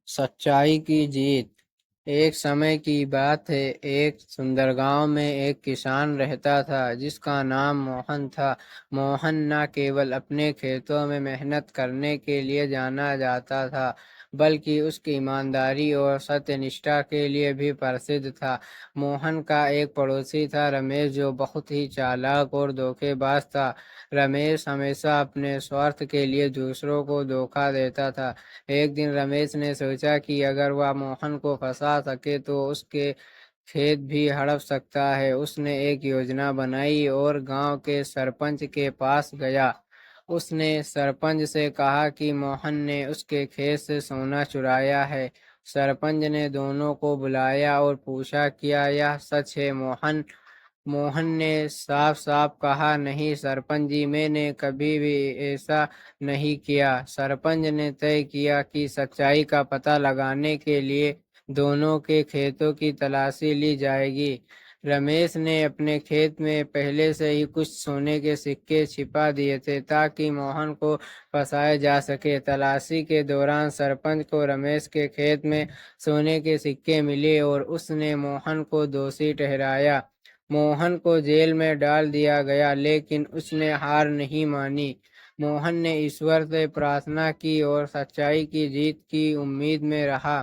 सच्चाई की जीत। एक समय की बात है। एक सुंदर गांव में एक किसान रहता था जिसका नाम मोहन था। मोहन न केवल अपने खेतों में मेहनत करने के लिए जाना जाता था, बल्कि उसकी ईमानदारी और सत्यनिष्ठा के लिए भी प्रसिद्ध था। मोहन का एक पड़ोसी था रमेश, जो बहुत ही चालाक और धोखेबाज था। रमेश हमेशा अपने स्वार्थ के लिए दूसरों को धोखा देता था। एक दिन रमेश ने सोचा कि अगर वह मोहन को फंसा सके तो उसके खेत भी हड़प सकता है। उसने एक योजना बनाई और गांव के सरपंच के पास गया। उसने सरपंच से कहा कि मोहन ने उसके खेत से सोना चुराया है। सरपंच ने दोनों को बुलाया और पूछा, क्या यह सच है? मोहन मोहन ने साफ साफ कहा, नहीं सरपंच जी, मैंने कभी भी ऐसा नहीं किया। सरपंच ने तय किया कि सच्चाई का पता लगाने के लिए दोनों के खेतों की तलाशी ली जाएगी। रमेश ने अपने खेत में पहले से ही कुछ सोने के सिक्के छिपा दिए थे ताकि मोहन को फंसाया जा सके। तलाशी के दौरान सरपंच को रमेश के खेत में सोने के सिक्के मिले और उसने मोहन को दोषी ठहराया। मोहन को जेल में डाल दिया गया, लेकिन उसने हार नहीं मानी। मोहन ने ईश्वर से प्रार्थना की और सच्चाई की जीत की उम्मीद में रहा।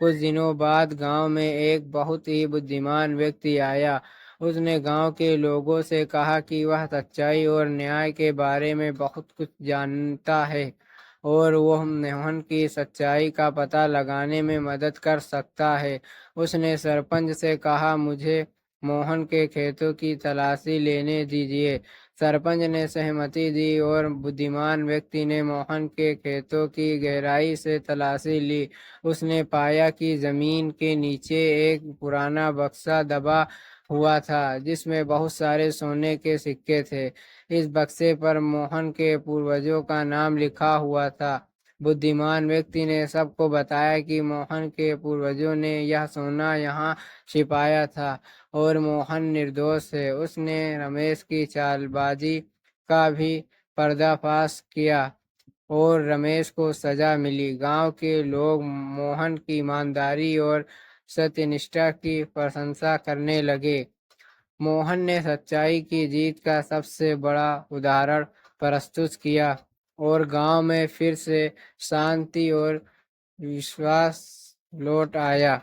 कुछ दिनों बाद गांव में एक बहुत ही बुद्धिमान व्यक्ति आया। उसने गांव के लोगों से कहा कि वह सच्चाई और न्याय के बारे में बहुत कुछ जानता है और वह मोहन की सच्चाई का पता लगाने में मदद कर सकता है। उसने सरपंच से कहा, मुझे मोहन के खेतों की तलाशी लेने दीजिए। सरपंच ने सहमति दी और बुद्धिमान व्यक्ति ने मोहन के खेतों की गहराई से तलाशी ली। उसने पाया कि जमीन के नीचे एक पुराना बक्सा दबा हुआ था जिसमें बहुत सारे सोने के सिक्के थे। इस बक्से पर मोहन के पूर्वजों का नाम लिखा हुआ था। बुद्धिमान व्यक्ति ने सबको बताया कि मोहन के पूर्वजों ने यह सोना यहाँ छिपाया था और मोहन निर्दोष है। उसने रमेश की चालबाजी का भी पर्दाफाश किया और रमेश को सजा मिली। गांव के लोग मोहन की ईमानदारी और सत्यनिष्ठा की प्रशंसा करने लगे। मोहन ने सच्चाई की जीत का सबसे बड़ा उदाहरण प्रस्तुत किया और गांव में फिर से शांति और विश्वास लौट आया।